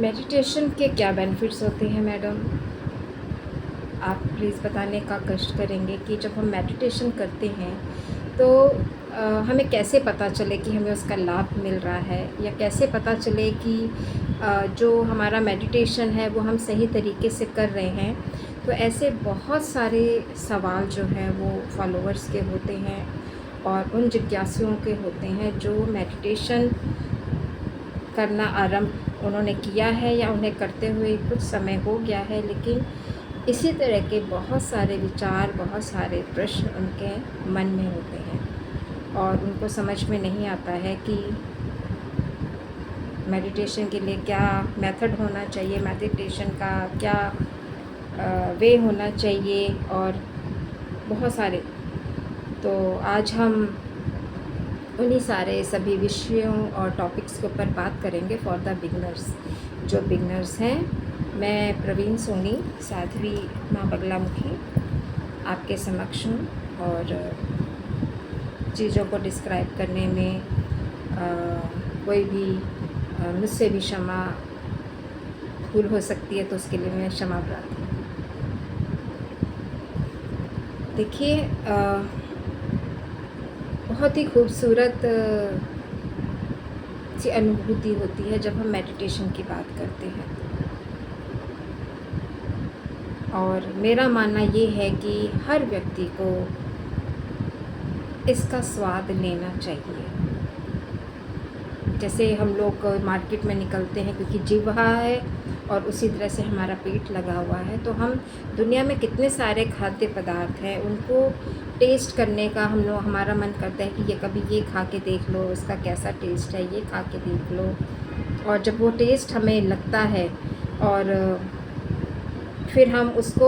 Meditation के क्या benefits होते हैं मैडम? आप प्लीज़ बताने का कष्ट करेंगे कि जब हम मेडिटेशन करते हैं तो हमें कैसे पता चले कि हमें उसका लाभ मिल रहा है, या कैसे पता चले कि जो हमारा मेडिटेशन है वो हम सही तरीके से कर रहे हैं। तो ऐसे बहुत सारे सवाल जो हैं वो फॉलोअर्स के होते हैं और उन जिज्ञासुओं के होते हैं जो मेडिटेशन करना आरंभ उन्होंने किया है या उन्हें करते हुए कुछ समय हो गया है, लेकिन इसी तरह के बहुत सारे विचार, बहुत सारे प्रश्न उनके मन में होते हैं और उनको समझ में नहीं आता है कि मेडिटेशन के लिए क्या मेथड होना चाहिए, मेडिटेशन का क्या वे होना चाहिए और बहुत सारे। तो आज हम उन्हीं सारे सभी विषयों और टॉपिक्स के ऊपर बात करेंगे फॉर द बिगनर्स। जो बिगनर्स हैं, मैं प्रवीण सोनी, साध्वी माँ बगलामुखी, आपके समक्ष हूँ और चीज़ों को डिस्क्राइब करने में कोई भी मुझसे भी क्षमा भूल हो सकती है, तो उसके लिए मैं क्षमा प्रार्थी हूँ। देखिए, बहुत ही खूबसूरत सी अनुभूति होती है जब हम मेडिटेशन की बात करते हैं, और मेरा मानना ये है कि हर व्यक्ति को इसका स्वाद लेना चाहिए। जैसे हम लोग मार्केट में निकलते हैं, क्योंकि जिह्वा है और उसी तरह से हमारा पेट लगा हुआ है, तो हम दुनिया में कितने सारे खाद्य पदार्थ हैं उनको टेस्ट करने का हमारा मन करता है कि ये कभी ये खा के देख लो, इसका कैसा टेस्ट है, ये खा के देख लो। और जब वो टेस्ट हमें लगता है और फिर हम उसको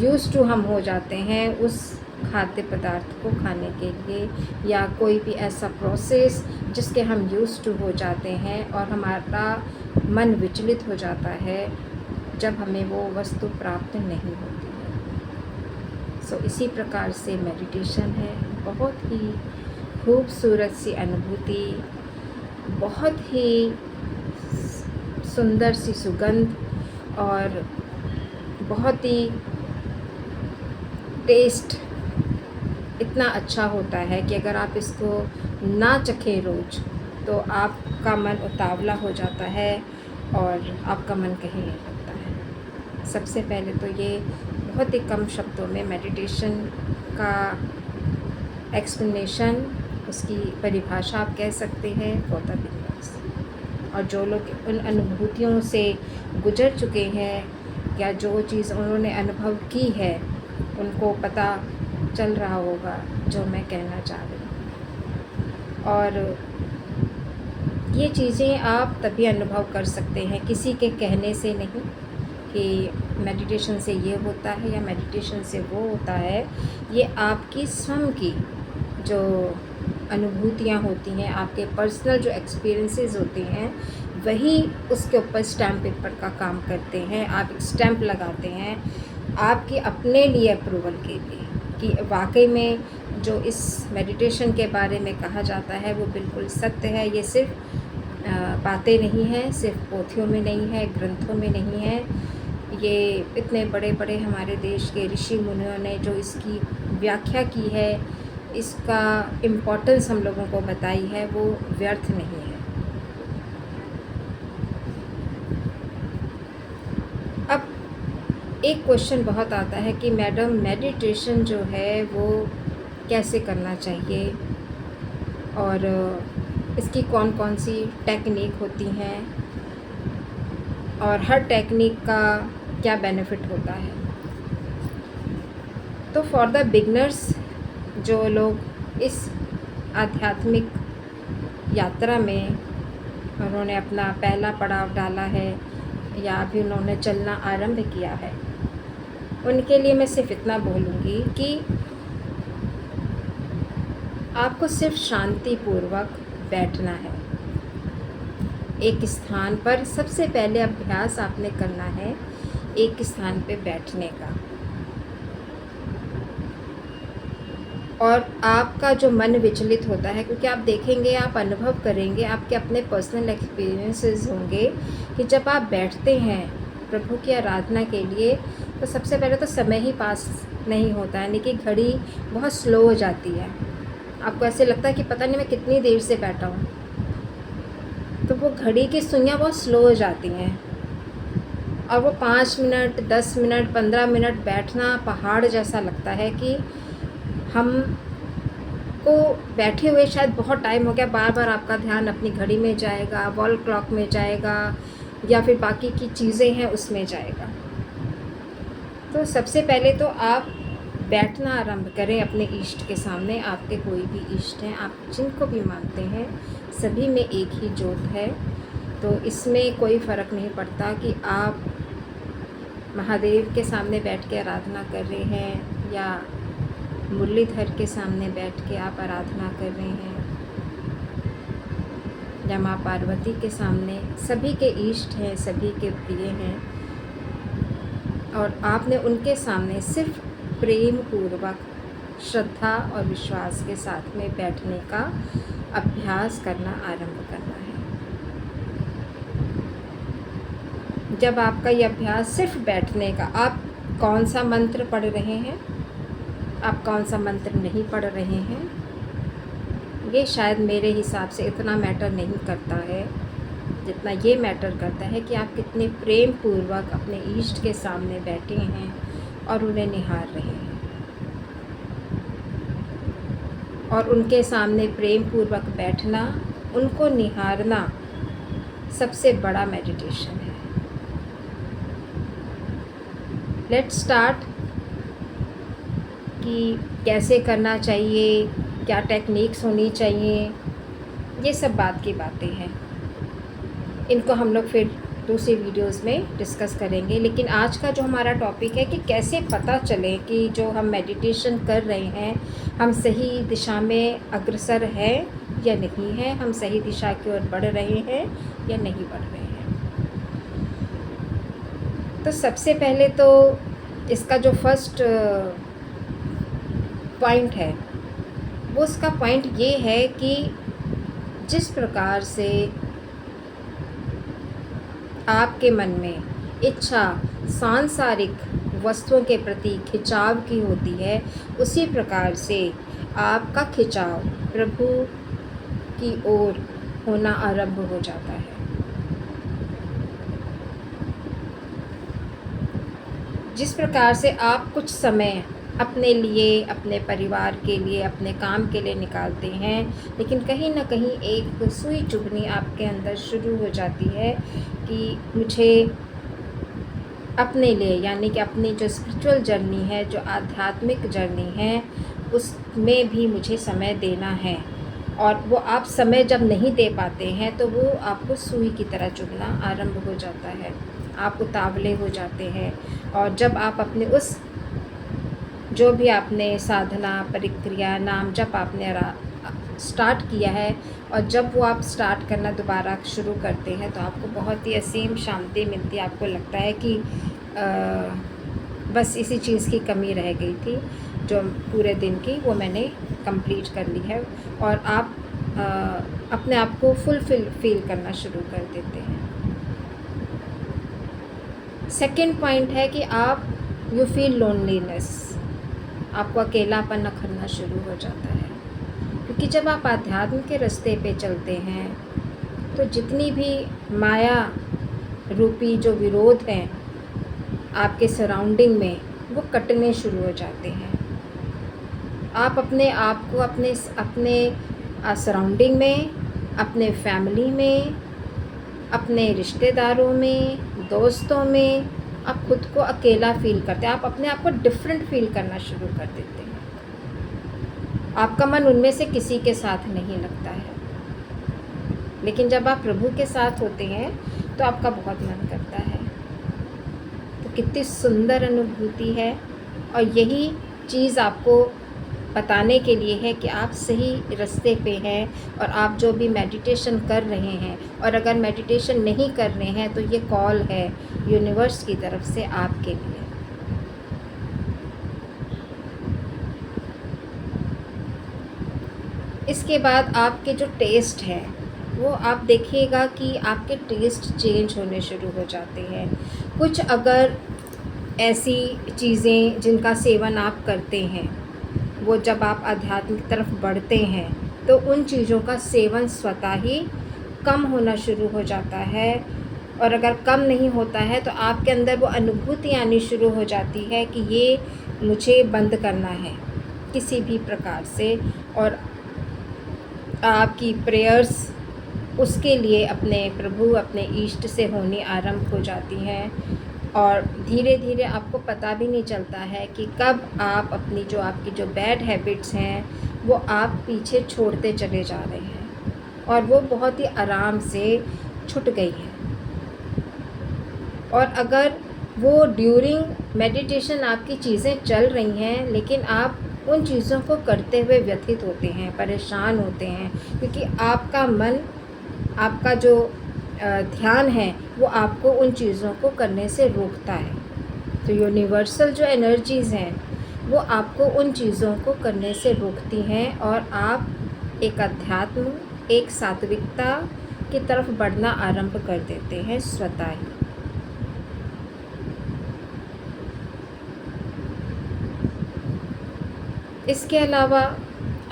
यूज़ टू हम हो जाते हैं उस खाद्य पदार्थ को खाने के लिए, या कोई भी ऐसा प्रोसेस जिसके हम यूज़ टू हो जाते हैं और हमारा मन विचलित हो जाता है जब हमें वो वस्तु प्राप्त नहीं होती है। सो इसी प्रकार से मेडिटेशन है, बहुत ही खूबसूरत सी अनुभूति, बहुत ही सुंदर सी सुगंध और बहुत ही टेस्ट इतना अच्छा होता है कि अगर आप इसको ना चखें रोज़ तो आपका मन उतावला हो जाता है और आपका मन कहीं नहीं लगता है। सबसे पहले तो ये बहुत ही कम शब्दों में मेडिटेशन का एक्सप्लेनेशन, उसकी परिभाषा आप कह सकते हैं फॉर द बिगिनर्स। और जो लोग उन अनुभूतियों से गुजर चुके हैं या जो चीज़ उन्होंने अनुभव की है, उनको पता चल रहा होगा जो मैं कहना चाह रही हूँ। और ये चीज़ें आप तभी अनुभव कर सकते हैं, किसी के कहने से नहीं कि मेडिटेशन से ये होता है या मेडिटेशन से वो होता है। ये आपकी स्वयं की जो अनुभूतियाँ होती हैं, आपके पर्सनल जो एक्सपीरियंसेस होते हैं, वही उसके ऊपर स्टैम्प पेपर का काम करते हैं। आप एक स्टैम्प लगाते हैं आपके अपने लिए अप्रूवल के लिए कि वाकई में जो इस मेडिटेशन के बारे में कहा जाता है वो बिल्कुल सत्य है। ये सिर्फ बातें नहीं हैं, सिर्फ पोथियों में नहीं है, ग्रंथों में नहीं है। ये इतने बड़े बड़े हमारे देश के ऋषि मुनियों ने जो इसकी व्याख्या की है, इसका इम्पोर्टेंस हम लोगों को बताई है, वो व्यर्थ नहीं है। अब एक क्वेश्चन बहुत आता है कि मैडम मेडिटेशन जो है वो कैसे करना चाहिए और इसकी कौन कौन सी टेक्निक होती हैं और हर टेक्निक का क्या बेनिफिट होता है। तो फॉर द बिगनर्स, जो लोग इस आध्यात्मिक यात्रा में उन्होंने अपना पहला पड़ाव डाला है या अभी उन्होंने चलना आरंभ किया है, उनके लिए मैं सिर्फ इतना बोलूँगी कि आपको सिर्फ शांतिपूर्वक बैठना है एक स्थान पर। सबसे पहले अभ्यास आपने करना है एक स्थान पे बैठने का। और आपका जो मन विचलित होता है, क्योंकि आप देखेंगे, आप अनुभव करेंगे, आपके अपने पर्सनल एक्सपीरियंसेस होंगे कि जब आप बैठते हैं प्रभु की आराधना के लिए, तो सबसे पहले तो समय ही पास नहीं होता है, यानी कि घड़ी बहुत स्लो हो जाती है। आपको ऐसे लगता है कि पता नहीं मैं कितनी देर से बैठा हूँ, तो वो घड़ी की सुइयाँ बहुत स्लो हो जाती हैं, और वो 5 मिनट, 10 मिनट, 15 मिनट बैठना पहाड़ जैसा लगता है कि हम को बैठे हुए शायद बहुत टाइम हो गया। बार बार आपका ध्यान अपनी घड़ी में जाएगा, वॉल क्लॉक में जाएगा, या फिर बाकी की चीज़ें हैं उसमें जाएगा। तो सबसे पहले तो आप बैठना आरंभ करें अपने इष्ट के सामने। आपके कोई भी इष्ट हैं, आप जिनको भी मानते हैं, सभी में एक ही ज्योत है। तो इसमें कोई फ़र्क नहीं पड़ता कि आप महादेव के सामने बैठ के आराधना कर रहे हैं या मुरलीधर के सामने बैठ के आप आराधना कर रहे हैं, या माँ पार्वती के सामने। सभी के इष्ट हैं, सभी के प्रिय हैं, और आपने उनके सामने सिर्फ प्रेम पूर्वक, श्रद्धा और विश्वास के साथ में बैठने का अभ्यास करना आरंभ करना है। जब आपका ये अभ्यास सिर्फ बैठने का, आप कौन सा मंत्र पढ़ रहे हैं, आप कौन सा मंत्र नहीं पढ़ रहे हैं, ये शायद मेरे हिसाब से इतना मैटर नहीं करता है जितना ये मैटर करता है कि आप कितने प्रेम पूर्वक अपने इष्ट के सामने बैठे हैं और उन्हें निहार रहे हैं। और उनके सामने प्रेम पूर्वक बैठना, उनको निहारना सबसे बड़ा मेडिटेशन है। लेट्स स्टार्ट कि कैसे करना चाहिए, क्या टेक्निक्स होनी चाहिए, ये सब बात की बातें हैं। इनको हम लोग फिर दूसरी वीडियोस में डिस्कस करेंगे। लेकिन आज का जो हमारा टॉपिक है कि कैसे पता चले कि जो हम मेडिटेशन कर रहे हैं, हम सही दिशा में अग्रसर है या नहीं है, हम सही दिशा की ओर बढ़ रहे हैं या नहीं बढ़ रहे हैं। तो सबसे पहले तो इसका जो फर्स्ट पॉइंट है, वो उसका पॉइंट ये है कि जिस प्रकार से आपके मन में इच्छा सांसारिक वस्तुओं के प्रति खिंचाव की होती है, उसी प्रकार से आपका खिंचाव प्रभु की ओर होना आरंभ हो जाता है। जिस प्रकार से आप कुछ समय अपने लिए, अपने परिवार के लिए, अपने काम के लिए निकालते हैं, लेकिन कहीं ना कहीं एक सुई चुभनी आपके अंदर शुरू हो जाती है कि मुझे अपने लिए, यानी कि अपनी जो स्पिरिचुअल जर्नी है, जो आध्यात्मिक जर्नी है, उसमें भी मुझे समय देना है। और वो आप समय जब नहीं दे पाते हैं तो वो आपको सुई की तरह चुभना आरंभ हो जाता है, आप उतावले हो जाते हैं। और जब आप अपने उस जो भी आपने साधना, परिक्रिया, नाम जप आपने स्टार्ट किया है, और जब वो आप स्टार्ट करना दोबारा शुरू करते हैं तो आपको बहुत ही असीम शांति मिलती है। आपको लगता है कि बस इसी चीज़ की कमी रह गई थी, जो पूरे दिन की वो मैंने कंप्लीट कर ली है, और आप अपने आप को फुलफिल फील करना शुरू कर देते हैं। सेकंड पॉइंट है कि आप यू फील लोनलीनेस, आपको अकेलापन अखरना शुरू हो जाता है। क्योंकि जब आप आध्यात्म के रास्ते पे चलते हैं तो जितनी भी माया रूपी जो विरोध हैं आपके सराउंडिंग में, वो कटने शुरू हो जाते हैं। आप अपने आप को अपने सराउंडिंग में, अपने फैमिली में, अपने रिश्तेदारों में, दोस्तों में, आप खुद को अकेला फील करते हैं। आप अपने आप को डिफरेंट फील करना शुरू कर देते हैं। आपका मन उनमें से किसी के साथ नहीं लगता है। लेकिन जब आप प्रभु के साथ होते हैं तो आपका बहुत मन करता है। तो कितनी सुंदर अनुभूति है, और यही चीज़ आपको बताने के लिए है कि आप सही रास्ते पे हैं, और आप जो भी मेडिटेशन कर रहे हैं, और अगर मेडिटेशन नहीं कर रहे हैं तो ये कॉल है यूनिवर्स की तरफ से आपके लिए। इसके बाद आपके जो टेस्ट हैं वो आप देखिएगा कि आपके टेस्ट चेंज होने शुरू हो जाते हैं। कुछ अगर ऐसी चीज़ें जिनका सेवन आप करते हैं, वो जब आप आध्यात्म की तरफ बढ़ते हैं तो उन चीज़ों का सेवन स्वतः ही कम होना शुरू हो जाता है। और अगर कम नहीं होता है तो आपके अंदर वो अनुभूति आनी शुरू हो जाती है कि ये मुझे बंद करना है किसी भी प्रकार से। और आपकी प्रेयर्स उसके लिए अपने प्रभु, अपने इष्ट से होनी आरंभ हो जाती हैं। और धीरे धीरे आपको पता भी नहीं चलता है कि कब आप अपनी जो आपकी जो बैड हैबिट्स हैं वो आप पीछे छोड़ते चले जा रहे हैं और वो बहुत ही आराम से छूट गई है। और अगर वो ड्यूरिंग मेडिटेशन आपकी चीज़ें चल रही हैं लेकिन आप उन चीज़ों को करते हुए व्यथित होते हैं, परेशान होते हैं, क्योंकि आपका मन, आपका जो ध्यान है वो आपको उन चीज़ों को करने से रोकता है। तो यूनिवर्सल जो एनर्जीज़ हैं वो आपको उन चीज़ों को करने से रोकती हैं और आप एक अध्यात्म, एक सात्विकता की तरफ बढ़ना आरंभ कर देते हैं स्वतः ही। इसके अलावा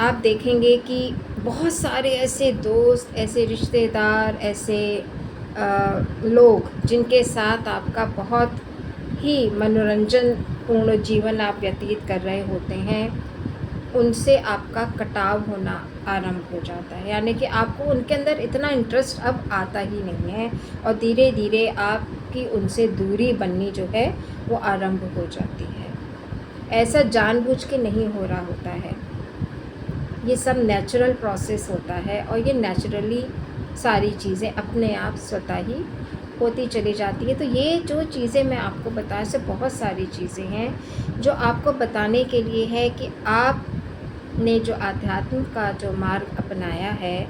आप देखेंगे कि बहुत सारे ऐसे दोस्त, ऐसे रिश्तेदार, ऐसे लोग जिनके साथ आपका बहुत ही मनोरंजन पूर्ण जीवन आप व्यतीत कर रहे होते हैं, उनसे आपका कटाव होना आरंभ हो जाता है। यानी कि आपको उनके अंदर इतना इंटरेस्ट अब आता ही नहीं है और धीरे धीरे आपकी उनसे दूरी बननी जो है वो आरंभ हो जाती है। ऐसा जानबूझ के नहीं हो रहा होता है, ये सब नेचुरल प्रोसेस होता है और ये नेचुरली सारी चीज़ें अपने आप स्वतः ही होती चली जाती है। तो ये जो चीज़ें मैं आपको बताया, से बहुत सारी चीज़ें हैं जो आपको बताने के लिए है कि आपने जो आध्यात्म का जो मार्ग अपनाया है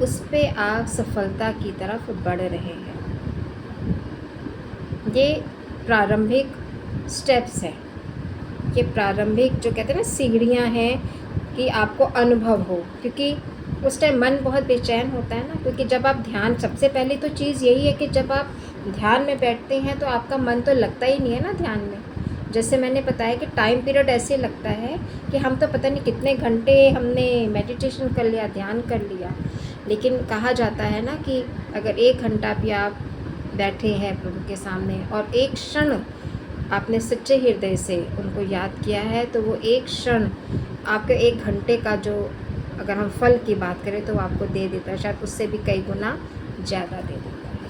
उस पे आप सफलता की तरफ बढ़ रहे हैं। ये प्रारंभिक स्टेप्स हैं, ये प्रारंभिक जो कहते हैं ना सीढ़ियाँ हैं कि आपको अनुभव हो, क्योंकि उस टाइम मन बहुत बेचैन होता है ना। क्योंकि जब आप ध्यान, सबसे पहले तो चीज़ यही है कि जब आप ध्यान में बैठते हैं तो आपका मन तो लगता ही नहीं है ना ध्यान में। जैसे मैंने बताया कि टाइम पीरियड ऐसे लगता है कि हम तो पता नहीं कितने घंटे हमने मेडिटेशन कर लिया, ध्यान कर लिया। लेकिन कहा जाता है ना कि अगर 1 घंटा भी आप बैठे हैं प्रभु के सामने और एक क्षण आपने सच्चे हृदय से उनको याद किया है तो वो एक क्षण आपके 1 घंटे का जो, अगर हम फल की बात करें तो वो आपको दे देता है, शायद उससे भी कई गुना ज़्यादा दे देता है।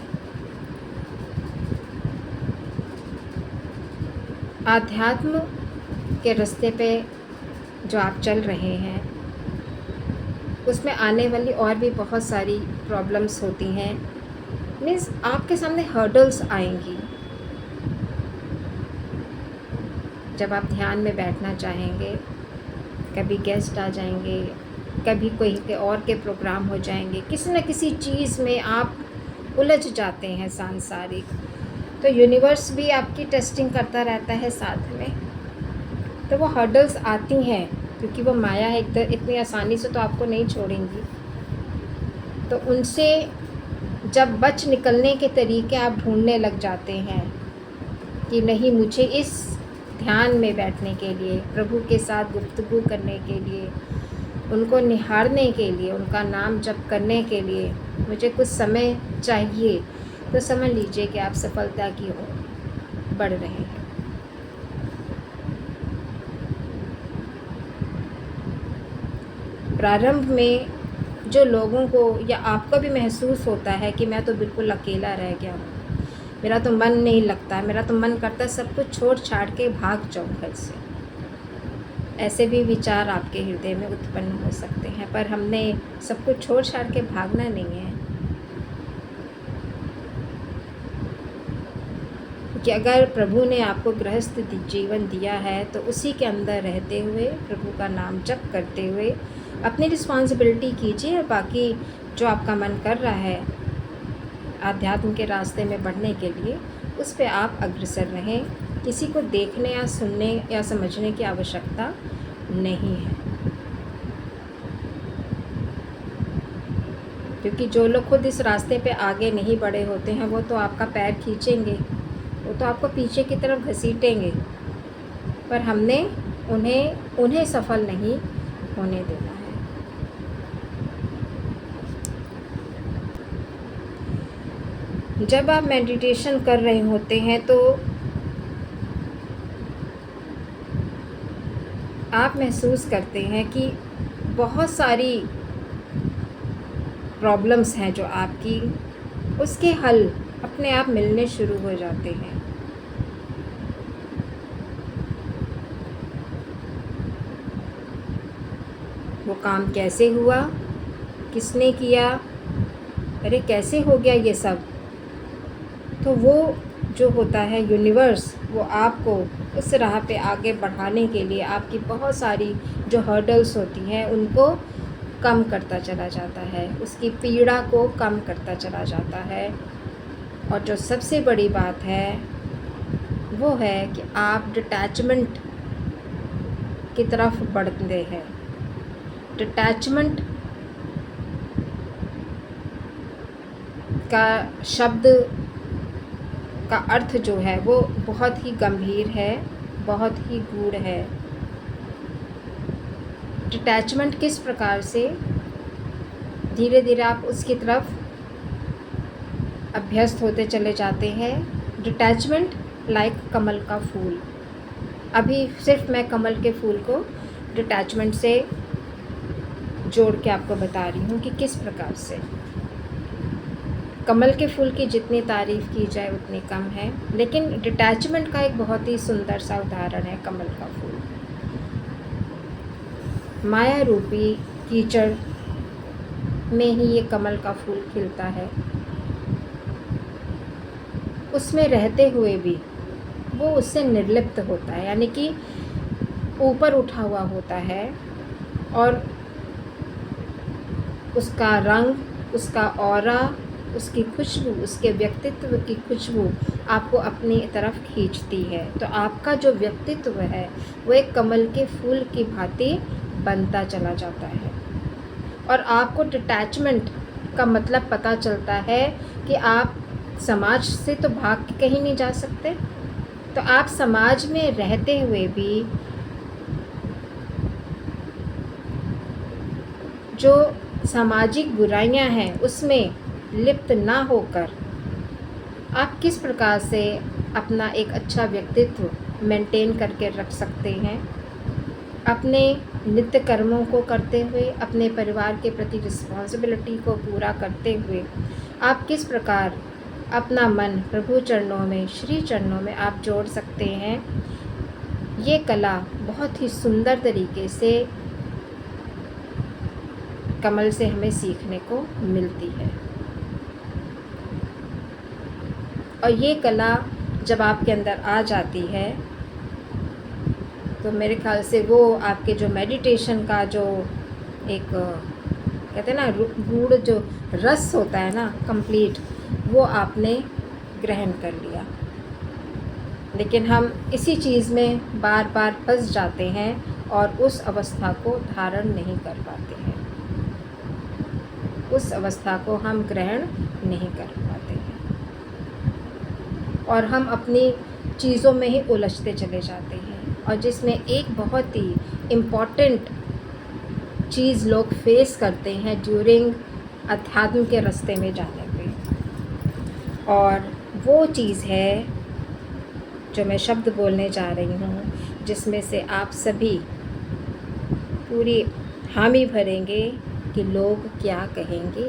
आध्यात्म के रास्ते पे जो आप चल रहे हैं उसमें आने वाली और भी बहुत सारी प्रॉब्लम्स होती हैं। मीन्स आपके सामने हर्डल्स आएंगी जब आप ध्यान में बैठना चाहेंगे। कभी गेस्ट आ जाएंगे, कभी कोई के और के प्रोग्राम हो जाएंगे, किसी न किसी चीज़ में आप उलझ जाते हैं सांसारिक। तो यूनिवर्स भी आपकी टेस्टिंग करता रहता है साथ में। तो वो हर्डल्स आती हैं क्योंकि वो माया है, इतनी आसानी से तो आपको नहीं छोड़ेंगी। तो उनसे जब बच निकलने के तरीके आप ढूंढने लग जाते हैं कि नहीं, मुझे इस ध्यान में बैठने के लिए, प्रभु के साथ गुफ्तगू करने के लिए, उनको निहारने के लिए, उनका नाम जप करने के लिए मुझे कुछ समय चाहिए, तो समझ लीजिए कि आप सफलता की ओर बढ़ रहे हैं। प्रारंभ में जो लोगों को या आपको भी महसूस होता है कि मैं तो बिल्कुल अकेला रह गया हूँ, मेरा तो मन नहीं लगता, मेरा तो मन करता है सब कुछ छोड़ छाड़ के भाग जाऊँ घर से। ऐसे भी विचार आपके हृदय में उत्पन्न हो सकते हैं, पर हमने सब कुछ छोड़ छाड़ के भागना नहीं है। कि अगर प्रभु ने आपको गृहस्थ जीवन दिया है तो उसी के अंदर रहते हुए, प्रभु का नाम जप करते हुए अपनी रिस्पॉन्सिबिलिटी कीजिए। और बाकी जो आपका मन कर रहा है आध्यात्म के रास्ते में बढ़ने के लिए, उस पे आप अग्रसर रहें। किसी को देखने या सुनने या समझने की आवश्यकता नहीं है। क्योंकि जो लोग खुद इस रास्ते पे आगे नहीं बढ़े होते हैं वो तो आपका पैर खींचेंगे, वो तो आपको पीछे की तरफ घसीटेंगे, पर हमने उन्हें सफल नहीं होने देना है। जब आप मेडिटेशन कर रहे होते हैं तो आप महसूस करते हैं कि बहुत सारी प्रॉब्लम्स हैं जो आपकी, उसके हल अपने आप मिलने शुरू हो जाते हैं। वो काम कैसे हुआ, किसने किया, अरे कैसे हो गया ये सब, तो वो जो होता है यूनिवर्स, वो आपको उस राह पे आगे बढ़ाने के लिए आपकी बहुत सारी जो हर्डल्स होती हैं उनको कम करता चला जाता है, उसकी पीड़ा को कम करता चला जाता है। और जो सबसे बड़ी बात है वो है कि आप डिटैचमेंट की तरफ बढ़ते हैं। डिटैचमेंट का शब्द का अर्थ जो है वो बहुत ही गंभीर है, बहुत ही गूढ़ है। डिटैचमेंट किस प्रकार से धीरे धीरे आप उसकी तरफ अभ्यस्त होते चले जाते हैं। डिटैचमेंट लाइक कमल का फूल। अभी सिर्फ मैं कमल के फूल को डिटैचमेंट से जोड़ के आपको बता रही हूँ कि किस प्रकार से। कमल के फूल की जितनी तारीफ़ की जाए उतनी कम है, लेकिन डिटैचमेंट का एक बहुत ही सुंदर सा उदाहरण है कमल का फूल। माया रूपी कीचड़ में ही ये कमल का फूल खिलता है। उसमें रहते हुए भी वो उससे निर्लिप्त होता है, यानी कि ऊपर उठा हुआ होता है, और उसका रंग, उसका ऑरा, उसकी खुशबू, उसके व्यक्तित्व की खुशबू आपको अपनी तरफ खींचती है। तो आपका जो व्यक्तित्व है वो एक कमल के फूल की भांति बनता चला जाता है। और आपको डिटैचमेंट का मतलब पता चलता है कि आप समाज से तो भाग के कहीं नहीं जा सकते, तो आप समाज में रहते हुए भी जो सामाजिक बुराइयां हैं उसमें लिप्त ना होकर आप किस प्रकार से अपना एक अच्छा व्यक्तित्व मेंटेन करके रख सकते हैं। अपने नित्य कर्मों को करते हुए, अपने परिवार के प्रति रिस्पॉन्सिबिलिटी को पूरा करते हुए आप किस प्रकार अपना मन प्रभु चरणों में, श्री चरणों में आप जोड़ सकते हैं। ये कला बहुत ही सुंदर तरीके से कमल से हमें सीखने को मिलती है। और ये कला जब आपके अंदर आ जाती है तो मेरे ख्याल से वो आपके जो मेडिटेशन का जो एक कहते हैं ना गूढ़ जो रस होता है ना कंप्लीट, वो आपने ग्रहण कर लिया। लेकिन हम इसी चीज़ में बार बार फंस जाते हैं और उस अवस्था को धारण नहीं कर पाते हैं, उस अवस्था को हम ग्रहण नहीं कर पाते हैं और हम अपनी चीज़ों में ही उलझते चले जाते हैं। और जिसमें एक बहुत ही इम्पॉर्टेंट चीज़ लोग फेस करते हैं ड्यूरिंग अध्यात्म के रास्ते में जाने पे, और वो चीज़ है जो मैं शब्द बोलने जा रही हूँ, जिसमें से आप सभी पूरी हामी भरेंगे कि लोग क्या कहेंगे।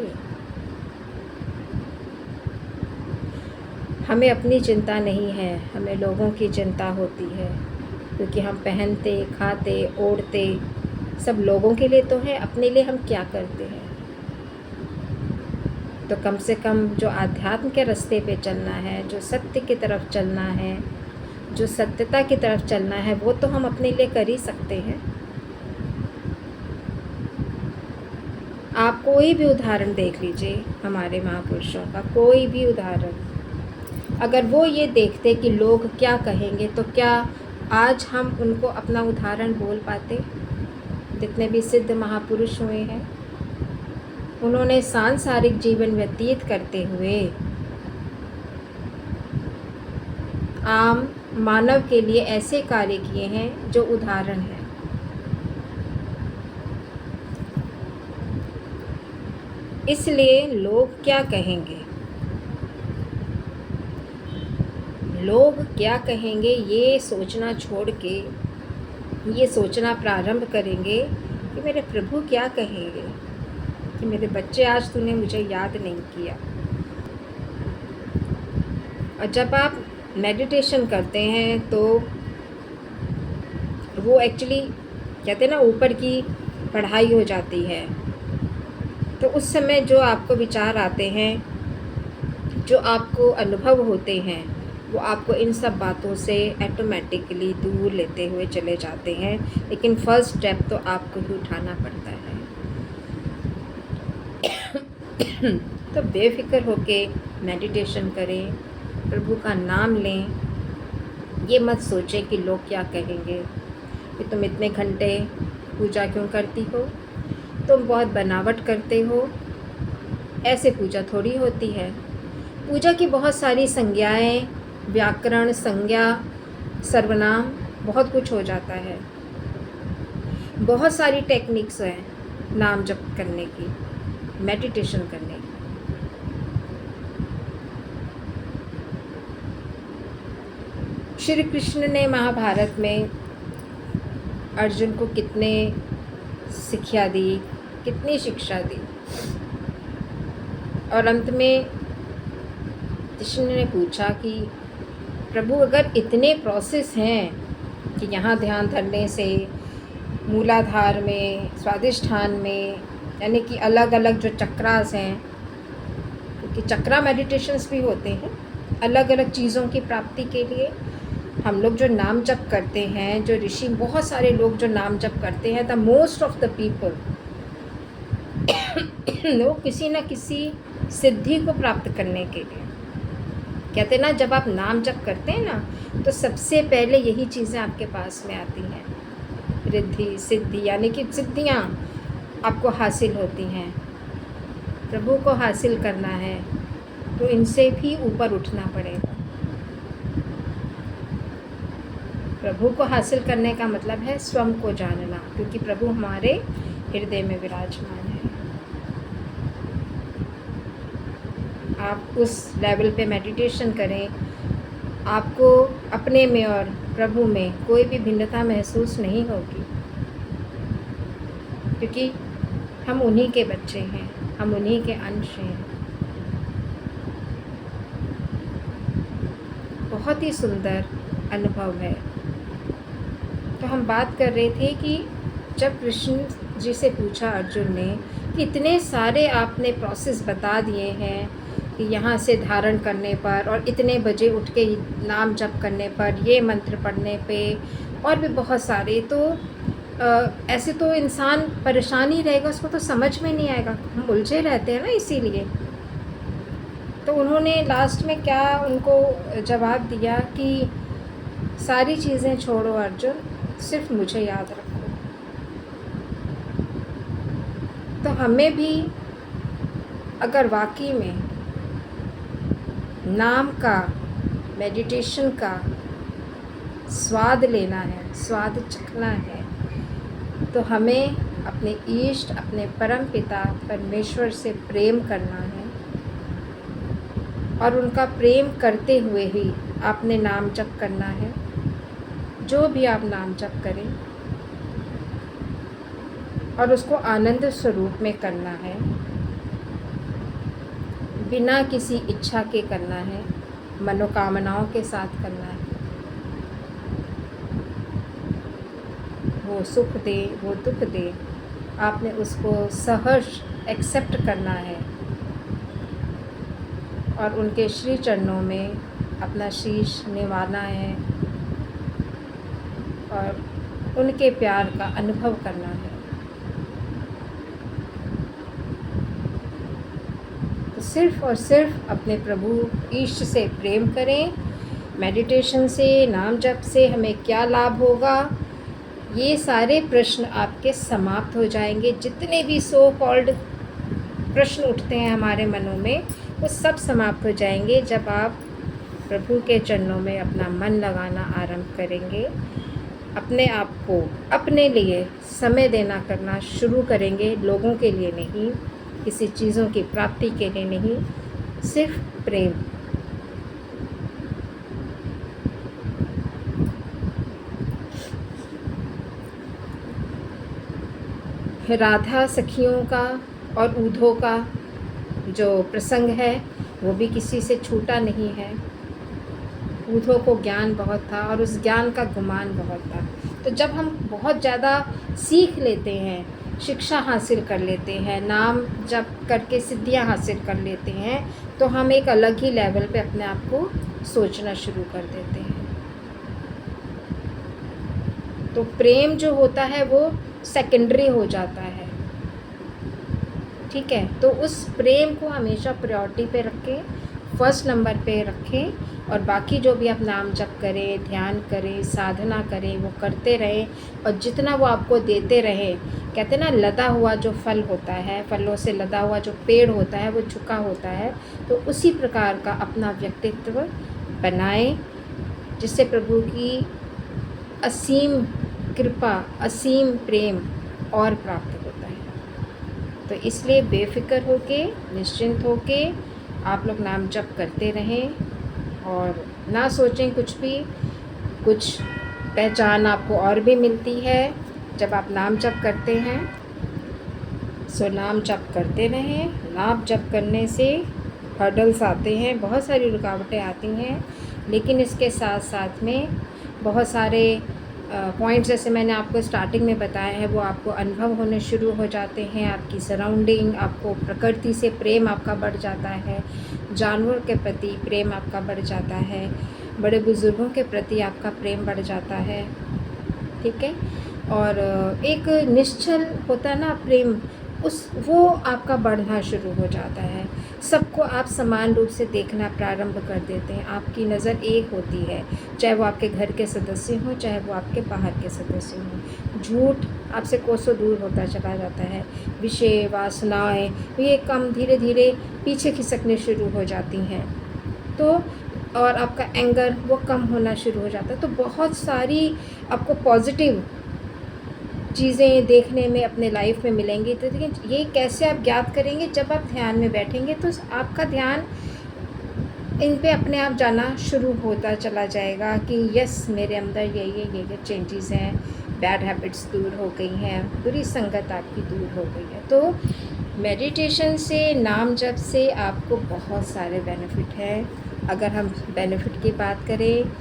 हमें अपनी चिंता नहीं है, हमें लोगों की चिंता होती है, क्योंकि हम पहनते, खाते, ओढ़ते सब लोगों के लिए तो है, अपने लिए हम क्या करते हैं। तो कम से कम जो आध्यात्म के रास्ते पे चलना है, जो सत्य की तरफ चलना है, जो सत्यता की तरफ चलना है, वो तो हम अपने लिए कर ही सकते हैं। आप कोई भी उदाहरण देख लीजिए हमारे महापुरुषों का, कोई भी उदाहरण, अगर वो ये देखते कि लोग क्या कहेंगे तो क्या आज हम उनको अपना उदाहरण बोल पाते। जितने भी सिद्ध महापुरुष हुए हैं उन्होंने सांसारिक जीवन व्यतीत करते हुए आम मानव के लिए ऐसे कार्य किए हैं जो उदाहरण है। इसलिए लोग क्या कहेंगे, लोग क्या कहेंगे ये सोचना छोड़ के ये सोचना प्रारंभ करेंगे कि मेरे प्रभु क्या कहेंगे कि मेरे बच्चे आज तूने मुझे याद नहीं किया। और जब आप मेडिटेशन करते हैं तो वो एक्चुअली कहते हैं ना, ऊपर की पढ़ाई हो जाती है। तो उस समय जो आपको विचार आते हैं, जो आपको अनुभव होते हैं, वो आपको इन सब बातों से ऑटोमेटिकली दूर लेते हुए चले जाते हैं। लेकिन फर्स्ट स्टेप तो आपको ही उठाना पड़ता है। तो बेफिक्र होके मेडिटेशन करें, प्रभु का नाम लें। ये मत सोचें कि लोग क्या कहेंगे कि तुम इतने घंटे पूजा क्यों करती हो, तुम बहुत बनावट करते हो। ऐसे पूजा थोड़ी होती है। पूजा की बहुत सारी संज्ञाएं, व्याकरण, संज्ञा, सर्वनाम, बहुत कुछ हो जाता है। बहुत सारी टेक्निक्स हैं नाम जप करने की, मेडिटेशन करने की। श्री कृष्ण ने महाभारत में अर्जुन को कितने शिक्षा दी, कितनी शिक्षा दी। और अंत में कृष्ण ने पूछा कि प्रभु अगर इतने प्रोसेस हैं कि यहाँ ध्यान धरने से मूलाधार में, स्वादिष्ठान में, यानी कि अलग अलग जो चक्रास हैं, क्योंकि चक्रा मेडिटेशंस भी होते हैं अलग अलग चीज़ों की प्राप्ति के लिए। हम लोग जो नाम जप करते हैं, जो ऋषि, बहुत सारे लोग जो नाम जप करते हैं, the most of the people लोग किसी न किसी सिद्धि को प्राप्त करने के लिए, कहते हैं ना, जब आप नाम जप करते हैं ना तो सबसे पहले यही चीज़ें आपके पास में आती हैं। रिद्धि सिद्धि, यानी कि सिद्धियाँ आपको हासिल होती हैं। प्रभु को हासिल करना है तो इनसे भी ऊपर उठना पड़ेगा। प्रभु को हासिल करने का मतलब है स्वयं को जानना, क्योंकि प्रभु हमारे हृदय में विराजमान है। आप उस लेवल पे मेडिटेशन करें, आपको अपने में और प्रभु में कोई भी भिन्नता महसूस नहीं होगी, क्योंकि हम उन्हीं के बच्चे हैं, हम उन्हीं के अंश हैं। बहुत ही सुंदर अनुभव है। तो हम बात कर रहे थे कि जब कृष्ण जी से पूछा अर्जुन ने कि इतने सारे आपने प्रोसेस बता दिए हैं कि यहाँ से धारण करने पर और इतने बजे उठ के नाम जप करने पर, ये मंत्र पढ़ने पे, और भी बहुत सारे, तो ऐसे तो इंसान परेशान ही रहेगा, उसको तो समझ में नहीं आएगा। हम उलझे रहते हैं ना, इसीलिए। तो उन्होंने लास्ट में क्या उनको जवाब दिया कि सारी चीज़ें छोड़ो अर्जुन, सिर्फ मुझे याद रखो। तो हमें भी अगर वाकई में नाम का, मेडिटेशन का स्वाद लेना है, स्वाद चखना है, तो हमें अपने ईष्ट, अपने परम पिता परमेश्वर से प्रेम करना है। और उनका प्रेम करते हुए ही आपने नाम जप करना है। जो भी आप नाम जप करें, और उसको आनंद स्वरूप में करना है, बिना किसी इच्छा के करना है, मनोकामनाओं के साथ करना है। वो सुख दे, वो दुख दे, आपने उसको सहर्ष एक्सेप्ट करना है और उनके श्री चरणों में अपना शीश निवाना है और उनके प्यार का अनुभव करना है। तो सिर्फ़ और सिर्फ अपने प्रभु ईष्ट से प्रेम करें। मेडिटेशन से, नाम जप से हमें क्या लाभ होगा, ये सारे प्रश्न आपके समाप्त हो जाएंगे। जितने भी सो कॉल्ड प्रश्न उठते हैं हमारे मनों में, वो सब समाप्त हो जाएंगे जब आप प्रभु के चरणों में अपना मन लगाना आरंभ करेंगे, अपने आप को अपने लिए समय देना करना शुरू करेंगे, लोगों के लिए नहीं, किसी चीज़ों की प्राप्ति के लिए नहीं, सिर्फ प्रेम। राधा सखियों का और ऊधों का जो प्रसंग है वो भी किसी से छूटा नहीं है। ऊधों को ज्ञान बहुत था और उस ज्ञान का गुमान बहुत था। तो जब हम बहुत ज़्यादा सीख लेते हैं, शिक्षा हासिल कर लेते हैं, नाम जप करके सिद्धियां हासिल कर लेते हैं, तो हम एक अलग ही लेवल पे अपने आप को सोचना शुरू कर देते हैं। तो प्रेम जो होता है वो सेकेंडरी हो जाता है, ठीक है। तो उस प्रेम को हमेशा प्रायोरिटी पे रखें, फर्स्ट नंबर पे रखें, और बाकी जो भी आप नाम जप करें, ध्यान करें, साधना करें, वो करते रहें। और जितना वो आपको देते रहें, कहते हैं ना, लदा हुआ जो फल होता है, फलों से लदा हुआ जो पेड़ होता है वो झुका होता है। तो उसी प्रकार का अपना व्यक्तित्व बनाएं, जिससे प्रभु की असीम कृपा, असीम प्रेम और प्राप्त होता है। तो इसलिए बेफिक्र होके, निश्चिंत होके आप लोग नाम जप करते रहें और ना सोचें कुछ भी। कुछ पहचान आपको और भी मिलती है जब आप नाम जप करते हैं। सो नाम जप करते रहें। नाम जप करने से हर्डल्स आते हैं, बहुत सारी रुकावटें आती हैं, लेकिन इसके साथ साथ में बहुत सारे पॉइंट्स जैसे मैंने आपको स्टार्टिंग में बताया है वो आपको अनुभव होने शुरू हो जाते हैं। आपकी सराउंडिंग, आपको प्रकृति से प्रेम आपका बढ़ जाता है, जानवर के प्रति प्रेम आपका बढ़ जाता है, बड़े बुज़ुर्गों के प्रति आपका प्रेम बढ़ जाता है, ठीक है। और एक निश्चल होता है ना प्रेम, वो आपका बढ़ना शुरू हो जाता है। सबको आप समान रूप से देखना प्रारंभ कर देते हैं। आपकी नज़र एक होती है, चाहे वो आपके घर के सदस्य हों, चाहे वो आपके बाहर के सदस्य हों। झूठ आपसे कोसों दूर होता चला जाता है। विषय वासनाएं ये कम धीरे धीरे पीछे खिसकने शुरू हो जाती हैं। तो और आपका एंगर वो कम होना शुरू हो जाता है। तो बहुत सारी आपको पॉजिटिव चीज़ें देखने में अपने लाइफ में मिलेंगी। तो देखिए ये कैसे आप ज्ञात करेंगे, जब आप ध्यान में बैठेंगे तो आपका ध्यान इन पे अपने आप जाना शुरू होता चला जाएगा कि यस, मेरे अंदर ये चेंजेस हैं, बैड हैबिट्स दूर हो गई हैं, बुरी संगत आपकी दूर हो गई है। तो मेडिटेशन से, नाम जप से आपको बहुत सारे बेनिफिट हैं। अगर हम बेनिफिट की बात करें,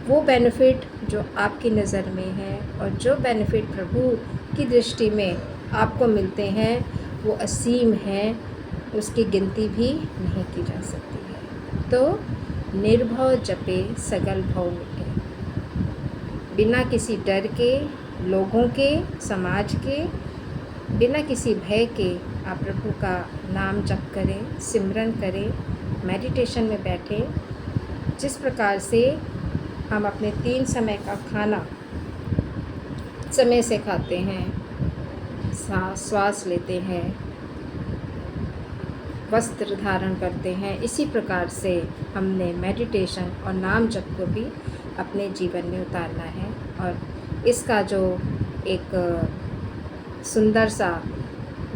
वो बेनिफिट जो आपकी नज़र में है और जो बेनिफिट प्रभु की दृष्टि में आपको मिलते हैं वो असीम हैं, उसकी गिनती भी नहीं की जा सकती है। तो निर्भव जपे सगल भव मिटे, बिना किसी डर के, लोगों के, समाज के, बिना किसी भय के आप प्रभु का नाम जप करें, सिमरन करें, मेडिटेशन में बैठें। जिस प्रकार से हम अपने 3 समय का खाना समय से खाते हैं, श्वास लेते हैं, वस्त्र धारण करते हैं, इसी प्रकार से हमने मेडिटेशन और नाम जप को भी अपने जीवन में उतारना है। और इसका जो एक सुंदर सा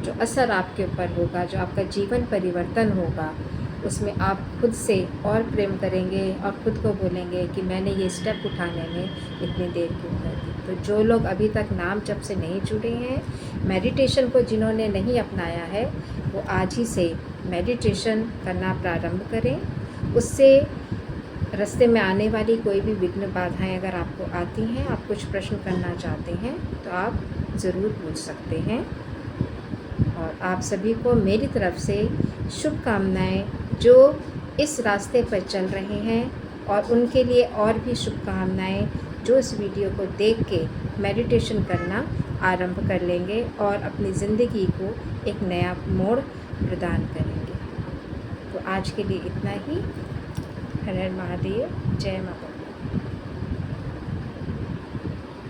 जो असर आपके ऊपर होगा, जो आपका जीवन परिवर्तन होगा, उसमें आप खुद से और प्रेम करेंगे और ख़ुद को बोलेंगे कि मैंने ये स्टेप उठाने में इतनी देर क्यों कर दी। तो जो लोग अभी तक नाम जप से नहीं जुड़े हैं, मेडिटेशन को जिन्होंने नहीं अपनाया है, वो आज ही से मेडिटेशन करना प्रारंभ करें। उससे रास्ते में आने वाली कोई भी विघ्न बाधाएं अगर आपको आती हैं, आप कुछ प्रश्न करना चाहते हैं, तो आप ज़रूर पूछ सकते हैं। और आप सभी को मेरी तरफ से शुभकामनाएं, जो इस रास्ते पर चल रहे हैं, और उनके लिए और भी शुभकामनाएं जो इस वीडियो को देख के मेडिटेशन करना आरंभ कर लेंगे और अपनी ज़िंदगी को एक नया मोड़ प्रदान करेंगे। तो आज के लिए इतना ही। हर हर महादेव, जय माता।